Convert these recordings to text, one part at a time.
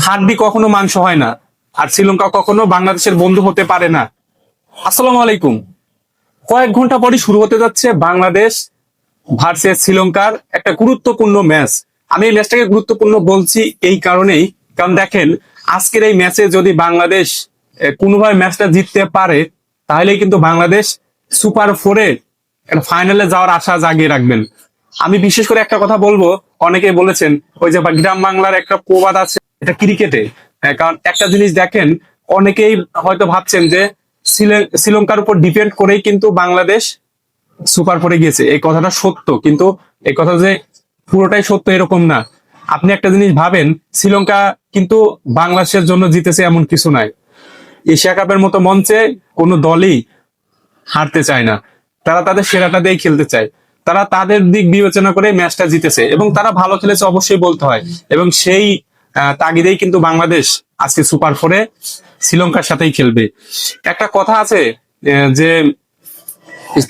হাড্ডি কখনো মাংস হয় না, আর শ্রীলঙ্কা কখনো বাংলাদেশের বন্ধু হতে পারে না। আসসালামু আলাইকুম। কয়েক ঘন্টা পরই শুরু হতে যাচ্ছে বাংলাদেশ ভার্সেস শ্রীলঙ্কার একটা গুরুত্বপূর্ণ ম্যাচ। আমি এই ম্যাচটাকে গুরুত্বপূর্ণ বলছি এই কারণেই, কারণ দেখেন আজকের এই ম্যাচে যদি বাংলাদেশ কোনোভাবে ম্যাচটা জিততে পারে, তাহলেই কিন্তু বাংলাদেশ সুপার ফোরে একটা ফাইনালে যাওয়ার আশা জাগিয়ে রাখবেন। আমি বিশেষ করে একটা কথা বলবো, অনেকেই বলেছেন ওই যে গ্রাম বাংলার একটা প্রবাদ আছে, এটা ক্রিকেটে। কারণ একটা জিনিস দেখেন, অনেকেই হয়তো ভাবছেন যে শ্রীলঙ্কার উপর ডিপেন্ড করেই কিন্তু বাংলাদেশ সুপার ফোরে গিয়েছে। এই কথাটা সত্য, কিন্তু এই কথা যে পুরোটাই সত্য এরকম না। আপনি একটা জিনিস ভাবেন, শ্রীলঙ্কা কিন্তু বাংলাদেশের জন্য জিতেছে এমন কিছু নাই। এশিয়া কাপের মতো মঞ্চে কোনো দলই হারতে চায় না, তারা তাদের সেরাটা দিয়ে খেলতে চায়। তারা তাদের দিক বিবেচনা করে ম্যাচটা জিতেছে এবং তারা ভালো খেলেছে অবশ্যই বলতে হয়। এবং সেই তাগিদেই কিন্তু বাংলাদেশ আজকে সুপার ফোরে শ্রীলঙ্কার সাথেই খেলবে। একটা কথা আছে যে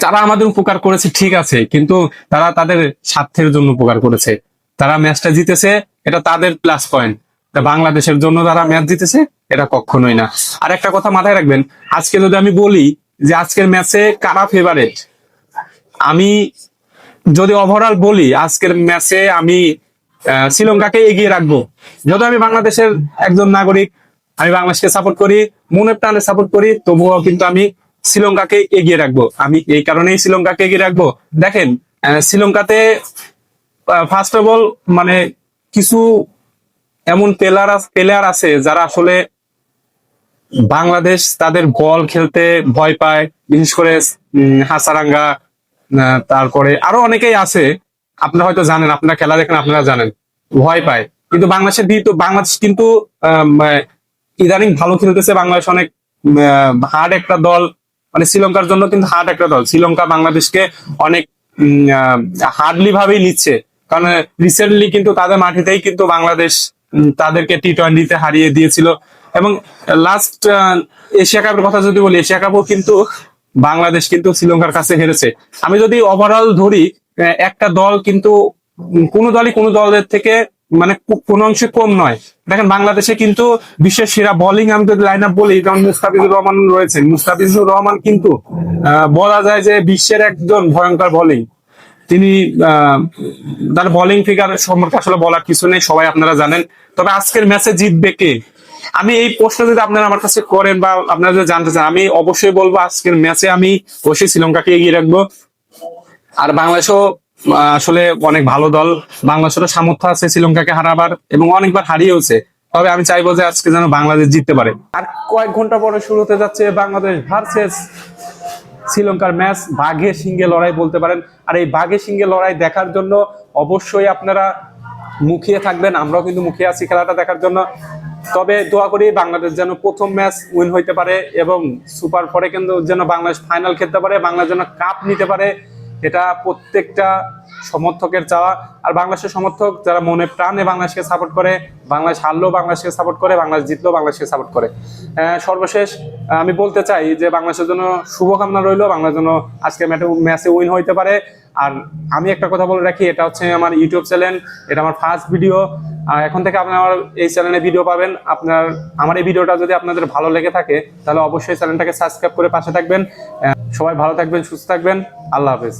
তারা আমাদের উপকার করেছে, ঠিক আছে, কিন্তু তারা তাদের স্বার্থের জন্য উপকার করেছে। তারা ম্যাচটা জিতেছে, এটা তাদের প্লাস পয়েন্ট। বাংলাদেশের জন্য তারা ম্যাচ জিতেছে, এটা কখনোই না। আর একটা কথা মাথায় রাখবেন, আজকে যদি আমি বলি যে আজকের ম্যাচে কারা ফেভারিট, আমি যদি ওভারঅল বলি আজকের ম্যাচে আমি শ্রীলঙ্কাকে এগিয়ে রাখবো। যদিও আমি বাংলাদেশের একজন নাগরিক, আমি বাংলাদেশকে সাপোর্ট করি, মনের প্রাণে সাপোর্ট করি, তবুও কিন্তু আমি শ্রীলঙ্কাকে এগিয়ে রাখবো। আমি এই কারণেই শ্রীলঙ্কাকে এগিয়ে রাখবো। দেখেন শ্রীলঙ্কাতে ফার্স্ট অফ অল মানে কিছু এমন প্লেয়ার আছে যারা আসলে বাংলাদেশ তাদের বল খেলতে ভয় পায়, বিশেষ করে হাসারাঙ্গা, তারপরে আরো অনেকেই আছে, আপনারা হয়তো জানেন, আপনারা খেলা দেখেন, আপনারা জানেন, ভয় পায়। কিন্তু বাংলাদেশ কিন্তু ইদানিং ভালো খেলতেছে। বাংলাদেশ অনেক হার্ড একটা দল, মানে শ্রীলঙ্কার জন্য কিন্তু হার্ড একটা দল। শ্রীলঙ্কা বাংলাদেশকে অনেক হার্ডলি ভাবেই নিচ্ছে, কারণ রিসেন্টলি কিন্তু তাদের মাটিতেই কিন্তু বাংলাদেশ তাদেরকে টি-20-তে হারিয়ে দিয়েছিল। এবং লাস্ট এশিয়া কাপের কথা যদি বলি, এশিয়া কাপও কিন্তু বাংলাদেশ কিন্তু শ্রীলঙ্কার কাছে হেরেছে। আমি যদি ওভারঅল ধরি, একটা দল কিন্তু কোনো দলের থেকে মানে কোনো অংশে কম নয়। দেখেন বাংলাদেশে কিন্তু বিশ্বের সেরা বোলিং আমি যদি লাইন আপ বলি, যেমন মুস্তাফিজুর রহমান রয়েছেন। মুস্তাফিজুর রহমান কিন্তু বলা যায় যে বিশ্বের একজন ভয়ঙ্কর বোলিং। তিনি তার বোলিং ফিগার সম্পর্কে আসলে বলার কিছু নেই, সবাই আপনারা জানেন। তবে আজকের ম্যাচে জিতবে কে, আমি এই প্রশ্ন যদি আপনারা আমার কাছে করেন বা আপনারা যদি জানতে চান, আমি অবশ্যই বলবো আজকের ম্যাচে আমি অবশ্যই শ্রীলঙ্কাকে এগিয়ে রাখবো। আর বাংলাদেশও আসলে অনেক ভালো দল, বাংলাদেশেরও সামর্থ্য আছে শ্রীলঙ্কাকে হারাবার এবং অনেকবার হারিয়েওছে। তবে আমি চাইবো যে আজকে যেন বাংলাদেশ জিততে পারে। আর কয়েক ঘন্টা পরে শুরু হতে যাচ্ছে বাংলাদেশ ভার্সেস শ্রীলঙ্কার ম্যাচ, বাঘে সিংহে লড়াই বলতে পারেন। আর এই বাঘে সিংহে লড়াই দেখার জন্য অবশ্যই আপনারা মুখিয়ে থাকবেন, আমরাও কিন্তু মুখিয়ে আছি খেলাটা দেখার জন্য। তবে দোয়া করি বাংলাদেশ যেন প্রথম ম্যাচ উইন হইতে পারে এবং সুপার ফোরে কিন্তু যেন বাংলাদেশ ফাইনাল খেলতে পারে, বাংলাদেশ যেন কাপ নিতে পারে, এটা প্রত্যেকটা সমর্থকের চাওয়া। আর বাংলাদেশের সমর্থক যারা মনে প্রাণে বাংলাদেশকে সাপোর্ট করে, বাংলাদেশ হারলেও বাংলাদেশকে সাপোর্ট করে, বাংলাদেশ জিতলেও বাংলাদেশকে সাপোর্ট করে। সর্বশেষ আমি বলতে চাই যে বাংলাদেশের জন্য শুভকামনা রইল, বাংলাদেশ যেন আজকে ম্যাচে উইন হইতে পারে। আর আমি একটা কথা বলে রাখি, এটা হচ্ছে আমার ইউটিউব চ্যানেল, এটা আমার ফার্স্ট ভিডিও। এখন থেকে আপনারা আমার এই চ্যানেলে ভিডিও পাবেন। আমার এই ভিডিওটা যদি আপনাদের ভালো লেগে থাকে, তাহলে অবশ্যই চ্যানেলটাকে সাবস্ক্রাইব করে পাশে থাকবেন। সবাই ভালো থাকবেন, সুস্থ থাকবেন, আল্লাহ হাফেজ।